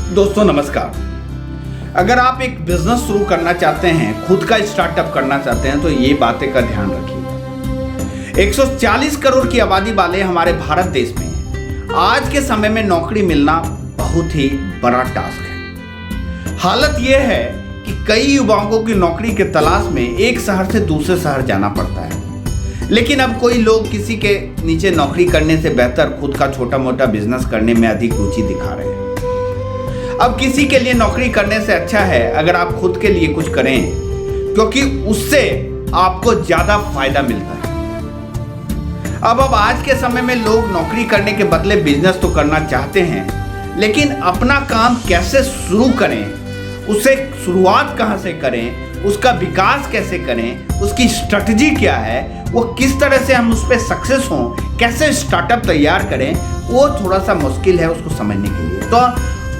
दोस्तों नमस्कार। अगर आप एक बिजनेस शुरू करना चाहते हैं, खुद का स्टार्टअप करना चाहते हैं, तो ये बातें का ध्यान रखिए। 140 करोड़ की आबादी वाले हमारे भारत देश में आज के समय में नौकरी मिलना बहुत ही बड़ा टास्क है। हालत यह है कि कई युवाओं की नौकरी के तलाश में एक शहर से दूसरे शहर जाना पड़ता है, लेकिन अब कोई लोग किसी के नीचे नौकरी करने से बेहतर खुद का छोटा मोटा बिजनेस करने में अधिक रुचि दिखा रहे हैं। अब किसी के लिए नौकरी करने से अच्छा है अगर आप खुद के लिए कुछ करें, क्योंकि उससे आपको ज्यादा फायदा मिलता है। अब आज के समय में लोग नौकरी करने के बदले बिजनेस तो करना चाहते हैं, लेकिन अपना काम कैसे शुरू करें, उसे शुरुआत कहां से करें, उसका विकास कैसे करें, उसकी स्ट्रेटजी क्या है, वो किस तरह से हम उस पर सक्सेस हों, कैसे स्टार्टअप तैयार करें, वो थोड़ा सा मुश्किल है उसको समझने के लिए। तो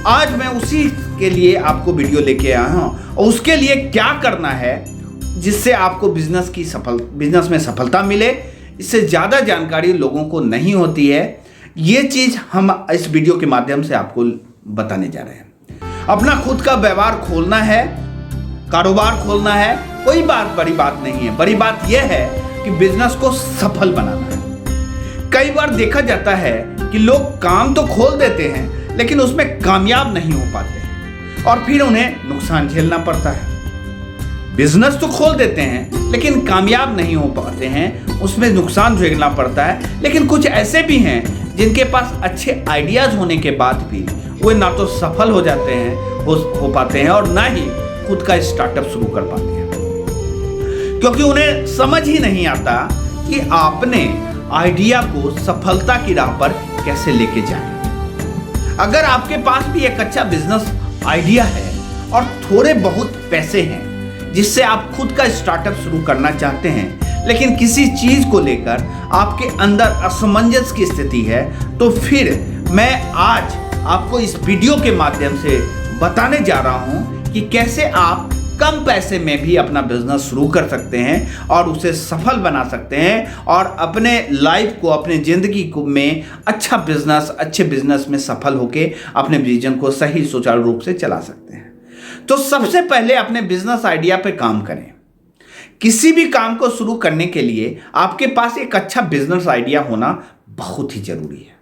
आज मैं उसी के लिए आपको वीडियो लेके आया हूँ और उसके लिए क्या करना है जिससे आपको बिजनेस में सफलता मिले। इससे ज़्यादा जानकारी लोगों को नहीं होती है। ये चीज़ हम इस वीडियो के माध्यम से आपको बताने जा रहे हैं। अपना खुद का व्यापार खोलना है, कारोबार खोलना है, कोई बड़ी बात नहीं है। बड़ी बात यह है कि बिजनेस को सफल बनाना है। कई बार देखा जाता है कि लोग काम तो खोल देते हैं लेकिन उसमें कामयाब नहीं हो पाते और फिर उन्हें नुकसान झेलना पड़ता है। बिजनेस तो खोल देते हैं लेकिन कामयाब नहीं हो पाते हैं, उसमें नुकसान झेलना पड़ता है। लेकिन कुछ ऐसे भी हैं जिनके पास अच्छे आइडियाज होने के बाद भी वे ना तो सफल हो जाते हैं हो पाते हैं और ना ही खुद का स्टार्टअप शुरू कर पाते हैं, क्योंकि उन्हें समझ ही नहीं आता कि आपने आइडिया को सफलता की राह पर कैसे लेके जाएं। अगर आपके पास भी एक अच्छा बिजनेस आइडिया है और थोड़े बहुत पैसे हैं जिससे आप खुद का स्टार्टअप शुरू करना चाहते हैं, लेकिन किसी चीज को लेकर आपके अंदर असमंजस की स्थिति है, तो फिर मैं आज आपको इस वीडियो के माध्यम से बताने जा रहा हूं कि कैसे आप कम पैसे में भी अपना बिजनेस शुरू कर सकते हैं और उसे सफल बना सकते हैं और अपने लाइफ को, अपने ज़िंदगी को में अच्छे बिजनेस में सफल होकर अपने विजन को सही सुचारू रूप से चला सकते हैं। तो सबसे पहले अपने बिजनेस आइडिया पे काम करें। किसी भी काम को शुरू करने के लिए आपके पास एक अच्छा बिजनेस आइडिया होना बहुत ही जरूरी है।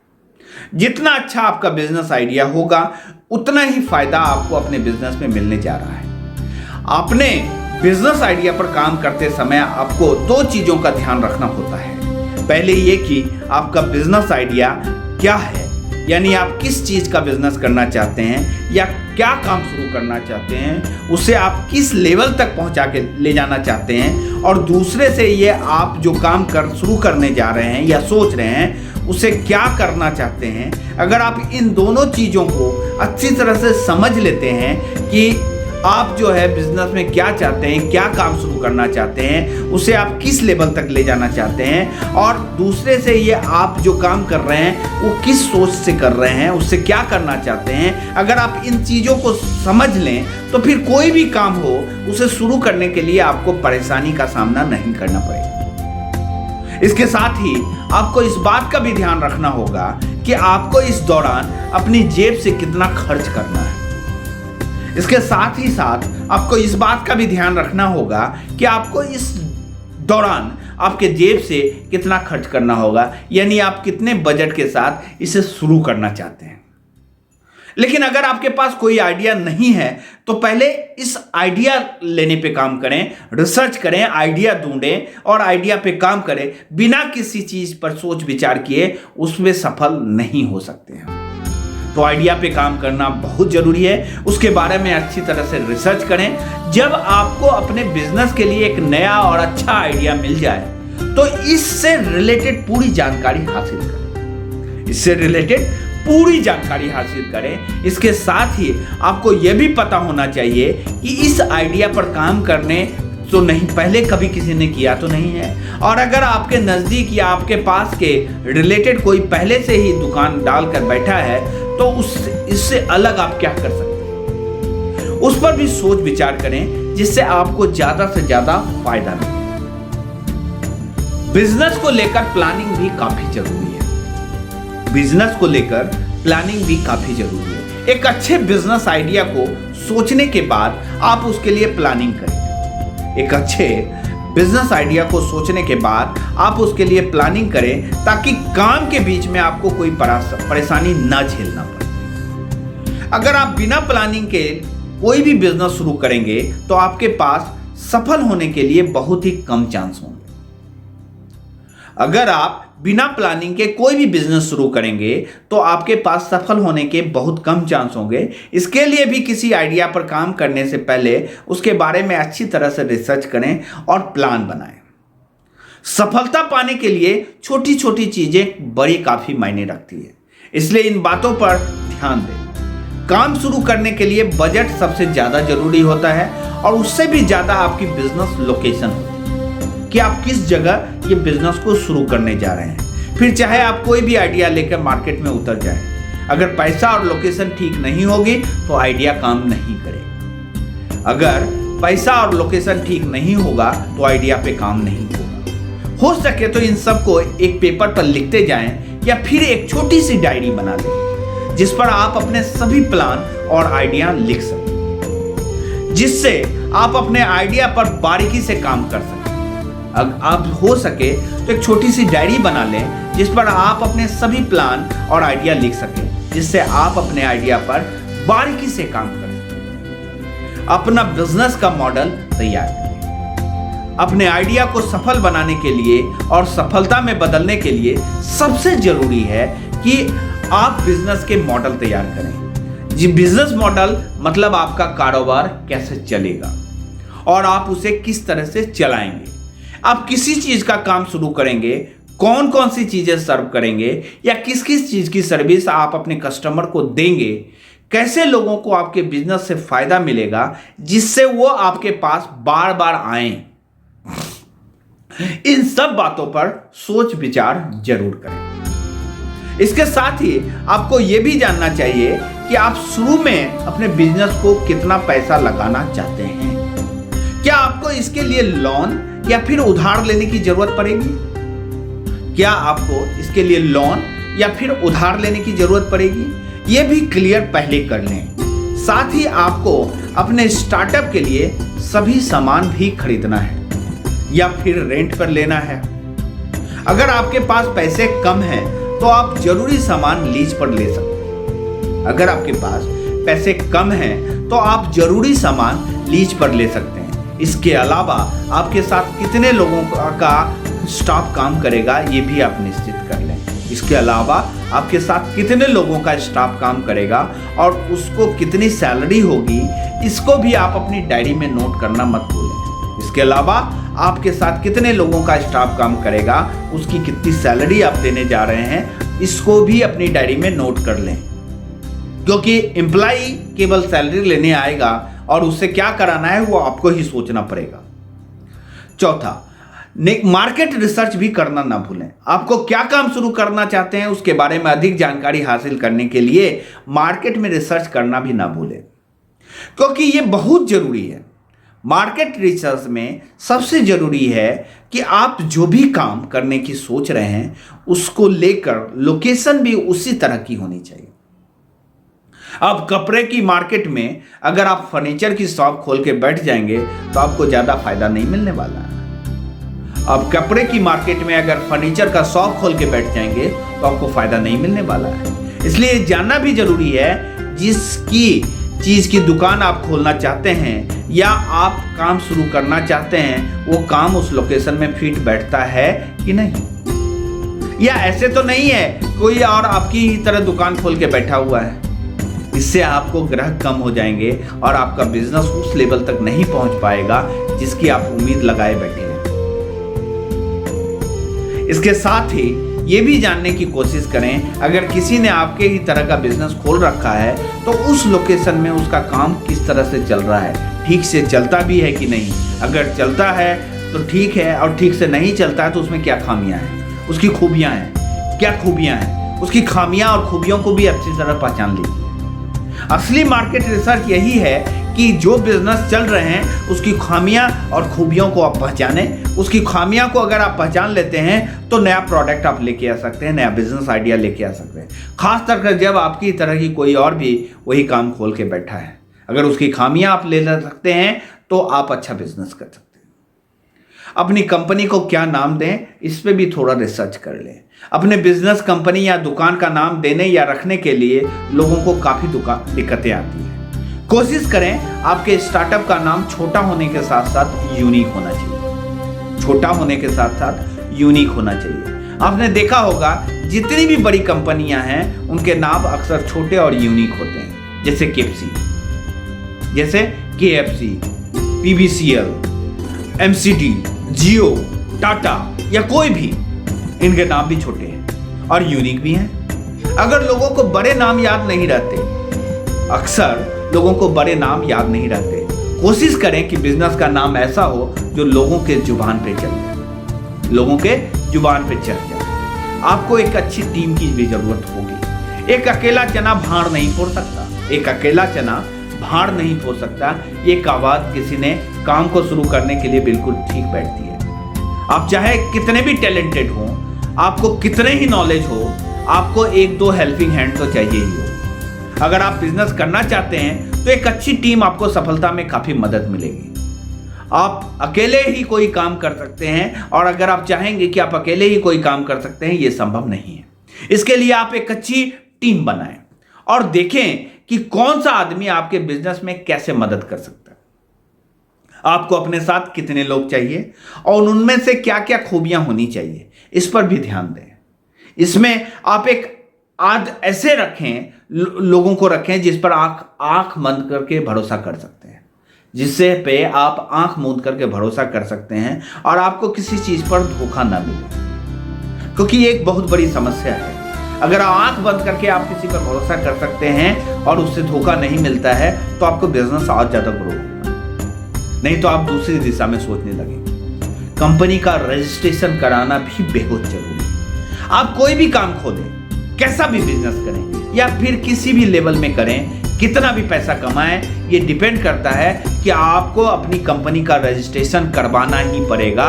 जितना अच्छा आपका बिजनेस आइडिया होगा उतना ही फायदा आपको अपने बिजनेस में मिलने जा रहा है। अपने बिजनेस आइडिया पर काम करते समय आपको दो चीजों का ध्यान रखना होता है। पहले ये कि आपका बिजनेस आइडिया क्या है, यानी आप किस चीज का बिजनेस करना चाहते हैं या क्या काम शुरू करना चाहते हैं, उसे आप किस लेवल तक पहुंचा के ले जाना चाहते हैं, और दूसरे से ये आप जो काम शुरू करने जा रहे हैं या सोच रहे हैं उसे क्या करना चाहते हैं। अगर आप इन दोनों चीजों को अच्छी तरह से समझ लेते हैं कि आप जो है बिजनेस में क्या चाहते हैं, क्या काम शुरू करना चाहते हैं, उसे आप किस लेवल तक ले जाना चाहते हैं, और दूसरे से ये आप जो काम कर रहे हैं वो किस सोच से कर रहे हैं, उससे क्या करना चाहते हैं, अगर आप इन चीज़ों को समझ लें तो फिर कोई भी काम हो उसे शुरू करने के लिए आपको परेशानी का सामना नहीं करना पड़ेगा। इसके साथ ही आपको इस बात का भी ध्यान रखना होगा कि आपको इस दौरान अपनी जेब से कितना खर्च करना है। इसके साथ ही साथ आपको इस बात का भी ध्यान रखना होगा कि आपको इस दौरान आपके जेब से कितना खर्च करना होगा, यानी आप कितने बजट के साथ इसे शुरू करना चाहते हैं। लेकिन अगर आपके पास कोई आइडिया नहीं है तो पहले इस आइडिया लेने पे काम करें, रिसर्च करें, आइडिया ढूंढें और आइडिया पे काम करें। बिना किसी चीज पर सोच विचार किए उसमें सफल नहीं हो सकते हैं। तो आइडिया पे काम करना बहुत जरूरी है, उसके बारे में अच्छी तरह से रिसर्च करें। जब आपको अपने बिजनेस के लिए एक नया और अच्छा आइडिया मिल जाए तो इससे रिलेटेड पूरी जानकारी हासिल करें। इसके साथ ही आपको यह भी पता होना चाहिए कि इस आइडिया पर काम करने तो नहीं, पहले कभी किसी ने किया तो नहीं है, और अगर आपके नजदीक या आपके पास के रिलेटेड कोई पहले से ही दुकान डालकर बैठा है तो इससे अलग आप क्या कर सकते हैं, उस पर भी सोच विचार करें जिससे आपको ज्यादा से ज्यादा फायदा मिले। बिजनेस को लेकर प्लानिंग भी काफी जरूरी है। एक अच्छे बिजनेस आइडिया को सोचने के बाद आप उसके लिए प्लानिंग करें। एक अच्छे बिजनेस आइडिया को सोचने के बाद आप उसके लिए प्लानिंग करें ताकि काम के बीच में आपको कोई परेशानी ना झेलना पड़े। अगर आप बिना प्लानिंग के कोई भी बिजनेस शुरू करेंगे तो आपके पास सफल होने के लिए बहुत ही कम चांस होंगे। अगर आप बिना प्लानिंग के कोई भी बिजनेस शुरू करेंगे तो आपके पास सफल होने के बहुत कम चांस होंगे। इसके लिए भी किसी आइडिया पर काम करने से पहले उसके बारे में अच्छी तरह से रिसर्च करें और प्लान बनाएं। सफलता पाने के लिए छोटी छोटी चीजें बड़ी काफी मायने रखती है, इसलिए इन बातों पर ध्यान दें। काम शुरू करने के लिए बजट सबसे ज्यादा जरूरी होता है और उससे भी ज्यादा आपकी बिजनेस लोकेशन होती है कि आप किस जगह ये बिजनेस को शुरू करने जा रहे हैं। फिर चाहे आप कोई भी आइडिया लेकर मार्केट में उतर जाएं, अगर पैसा और लोकेशन ठीक नहीं होगी तो आइडिया काम नहीं करेगा। अगर पैसा और लोकेशन ठीक नहीं होगा तो आइडिया पे काम नहीं होगा। हो सके तो इन सबको एक पेपर पर लिखते जाएं या फिर एक छोटी सी डायरी बना लें जिस पर आप अपने सभी प्लान और आइडिया लिख सकें, जिससे आप अपने आइडिया पर बारीकी से काम कर सकें। आप हो सके तो एक छोटी सी डायरी बना लें जिस पर आप अपने सभी प्लान और आइडिया लिख सकें, जिससे आप अपने आइडिया पर बारीकी से काम कर सकें। अपना बिजनेस का मॉडल तैयार करें। अपने आइडिया को सफल बनाने के लिए और सफलता में बदलने के लिए सबसे जरूरी है कि आप बिजनेस के मॉडल तैयार करें। जी, बिजनेस मॉडल मतलब आपका कारोबार कैसे चलेगा और आप उसे किस तरह से चलाएंगे। आप किसी चीज का काम शुरू करेंगे, कौन कौन सी चीजें सर्व करेंगे या किस किस चीज की सर्विस आप अपने कस्टमर को देंगे, कैसे लोगों को आपके बिजनेस से फायदा मिलेगा जिससे वो आपके पास बार बार आए। इन सब बातों पर सोच विचार जरूर करें। इसके साथ ही आपको यह भी जानना चाहिए कि आप शुरू में अपने बिजनेस को कितना पैसा लगाना चाहते हैं। क्या आपको इसके लिए लोन या फिर उधार लेने की जरूरत पड़ेगी? क्या आपको इसके लिए लोन या फिर उधार लेने की जरूरत पड़ेगी? यह भी क्लियर पहले कर लें। साथ ही आपको अपने स्टार्टअप के लिए सभी सामान भी खरीदना है या फिर रेंट पर लेना है। अगर आपके पास पैसे कम हैं तो आप जरूरी सामान लीज पर ले सकते हैं। अगर आपके पास पैसे कम हैं तो आप जरूरी सामान लीज पर ले सकते हैं। इसके अलावा आपके साथ कितने लोगों का स्टाफ काम करेगा ये भी आप निश्चित कर लें। इसके अलावा आपके साथ कितने लोगों का स्टाफ काम करेगा और उसको कितनी सैलरी होगी, इसको भी आप अपनी डायरी में नोट करना मत भूलें। इसके अलावा आपके साथ कितने लोगों का स्टाफ काम करेगा, उसकी कितनी सैलरी आप देने जा रहे हैं, इसको भी अपनी डायरी में नोट कर लें, क्योंकि एम्प्लॉई केवल सैलरी लेने आएगा और उससे क्या कराना है वो आपको ही सोचना पड़ेगा। चौथा, मार्केट रिसर्च भी करना ना भूलें। आपको क्या काम शुरू करना चाहते हैं उसके बारे में अधिक जानकारी हासिल करने के लिए मार्केट में रिसर्च करना भी ना भूलें, क्योंकि ये बहुत जरूरी है। मार्केट रिसर्च में सबसे जरूरी है कि आप जो भी काम करने की सोच रहे हैं उसको लेकर लोकेशन भी उसी तरह की होनी चाहिए। अब कपड़े की मार्केट में अगर आप फर्नीचर की शॉप खोल के बैठ जाएंगे तो आपको ज्यादा फायदा नहीं मिलने वाला है। अब कपड़े की मार्केट में अगर फर्नीचर का शॉप खोल के बैठ जाएंगे तो आपको फायदा नहीं मिलने वाला है। इसलिए जानना भी जरूरी है जिसकी चीज की दुकान आप खोलना चाहते हैं या आप काम शुरू करना चाहते हैं वो काम उस लोकेशन में फिट बैठता है कि नहीं, या ऐसे तो नहीं है कोई और आपकी ही तरह दुकान खोल के बैठा हुआ है। इससे आपको ग्राहक कम हो जाएंगे और आपका बिजनेस उस लेवल तक नहीं पहुंच पाएगा जिसकी आप उम्मीद लगाए बैठे हैं। इसके साथ ही ये भी जानने की कोशिश करें, अगर किसी ने आपके ही तरह का बिजनेस खोल रखा है तो उस लोकेशन में उसका काम किस तरह से चल रहा है, ठीक से चलता भी है कि नहीं। अगर चलता है तो ठीक है और ठीक से नहीं चलता है तो उसमें क्या खामियां हैं, उसकी खूबियां हैं, क्या खूबियां हैं, उसकी खामियां और खूबियों को भी अच्छी तरह पहचान लीजिए। असली मार्केट रिसर्च यही है कि जो बिजनेस चल रहे हैं उसकी खामियां और खूबियों को आप पहचानें, उसकी खामियां को अगर आप पहचान लेते हैं तो नया प्रोडक्ट आप लेके आ सकते हैं, नया बिजनेस आइडिया लेके आ सकते हैं। खास करके जब आपकी तरह की कोई और भी वही काम खोल के बैठा है, अगर उसकी खामियां आप ले सकते हैं तो आप अच्छा बिजनेस कर सकते हैं। अपनी कंपनी को क्या नाम दें, इस पे भी थोड़ा रिसर्च कर लें। अपने बिजनेस, कंपनी या दुकान का नाम देने या रखने के लिए लोगों को काफ़ी दिक्कतें आती हैं। कोशिश करें आपके स्टार्टअप का नाम छोटा होने के साथ साथ यूनिक होना चाहिए। छोटा होने के साथ साथ यूनिक होना चाहिए। आपने देखा होगा जितनी भी बड़ी कंपनियां हैं उनके नाम अक्सर छोटे और यूनिक होते हैं, जैसे केएफसी, जैसे KFC, PBCL, MCD, जियो, टाटा या कोई भी, इनके नाम भी छोटे हैं और यूनिक भी हैं। अगर लोगों को बड़े नाम याद नहीं रहते, अक्सर लोगों को बड़े नाम याद नहीं रहते, कोशिश करें कि बिजनेस का नाम ऐसा हो जो लोगों के जुबान पे चल जाए, लोगों के जुबान पे चढ़ जाए। आपको एक अच्छी टीम की भी जरूरत होगी। एक अकेला चना भाड़ नहीं फोड़ सकता, एक अकेला चना भाड़ नहीं फोड़ सकता। ये कहावत किसी ने काम को शुरू करने के लिए बिल्कुल ठीक बैठती है। आप चाहे कितने भी टैलेंटेड हो, आपको कितने ही नॉलेज हो, आपको एक दो हेल्पिंग हैंड तो चाहिए ही हो। अगर आप बिजनेस करना चाहते हैं तो एक अच्छी टीम आपको सफलता में काफी मदद मिलेगी। आप अकेले ही कोई काम कर सकते हैं, और अगर आप चाहेंगे कि आप अकेले ही कोई काम कर सकते हैं, ये संभव नहीं है। इसके लिए आप एक अच्छी टीम बनाएं और देखें कि कौन सा आदमी आपके बिजनेस में कैसे मदद कर सकता है। आपको अपने साथ कितने लोग चाहिए और उनमें से क्या क्या खूबियां होनी चाहिए, इस पर भी ध्यान दें। इसमें आप एक ऐसे रखें, लोगों को रखें जिस पर आंख बंद करके भरोसा कर सकते हैं, जिससे पे आप आंख मूंद करके भरोसा कर सकते हैं और आपको किसी चीज पर धोखा ना मिले, क्योंकि ये एक बहुत बड़ी समस्या है। अगर आंख बंद करके आप किसी पर भरोसा कर सकते हैं और उससे धोखा नहीं मिलता है तो आपको बिजनेस और ज्यादा ग्रो होगा, नहीं तो आप दूसरी दिशा में सोचने लगेंगे। कंपनी का रजिस्ट्रेशन कराना भी बेहद जरूरी है। आप कोई भी काम खोलें, कैसा भी बिजनेस करें या फिर किसी भी लेवल में करें, कितना भी पैसा कमाएं, ये डिपेंड करता है कि आपको अपनी कंपनी का रजिस्ट्रेशन करवाना ही पड़ेगा,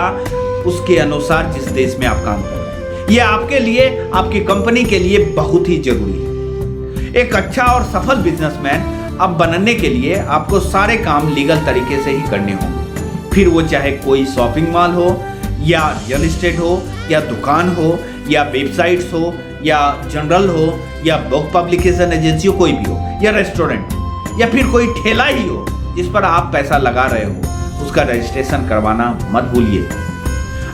उसके अनुसार जिस देश में आप काम कर रहे हैं। ये आपके लिए, आपकी कंपनी के लिए बहुत ही जरूरी है। एक अच्छा और सफल बिजनेसमैन अब बनने के लिए आपको सारे काम लीगल तरीके से ही करने होंगे। फिर वो चाहे कोई शॉपिंग मॉल हो या रियल एस्टेट हो या दुकान हो या वेबसाइट्स हो या जनरल हो या बुक पब्लिकेशन एजेंसी हो, कोई भी हो, या रेस्टोरेंट हो या फिर कोई ठेला ही हो जिस पर आप पैसा लगा रहे हो, उसका रजिस्ट्रेशन करवाना मत भूलिए।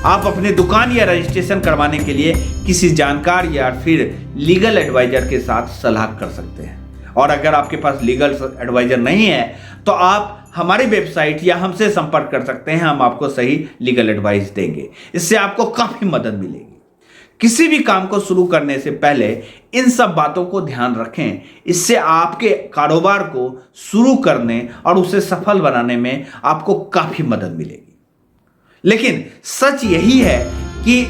आप अपने दुकान या रजिस्ट्रेशन करवाने के लिए किसी जानकार या फिर लीगल एडवाइजर के साथ सलाह कर सकते हैं। और अगर आपके पास लीगल एडवाइजर नहीं है तो आप हमारी वेबसाइट या हमसे संपर्क कर सकते हैं, हम आपको सही लीगल एडवाइस देंगे। इससे आपको काफी मदद मिलेगी। किसी भी काम को शुरू करने से पहले इन सब बातों को ध्यान रखें, इससे आपके कारोबार को शुरू करने और उसे सफल बनाने में आपको काफी मदद मिलेगी। लेकिन सच यही है कि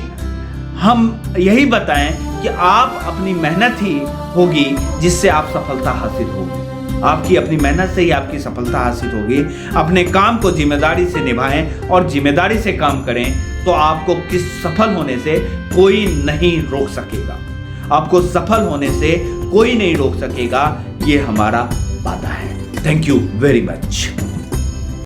हम यही बताएं कि आप अपनी मेहनत ही होगी जिससे आप सफलता हासिल होगी। आपकी अपनी मेहनत से ही आपकी सफलता हासिल होगी। अपने काम को जिम्मेदारी से निभाएं और जिम्मेदारी से काम करें तो आपको सफल होने से कोई नहीं रोक सकेगा। आपको सफल होने से कोई नहीं रोक सकेगा, ये हमारा वादा है। Thank you very much.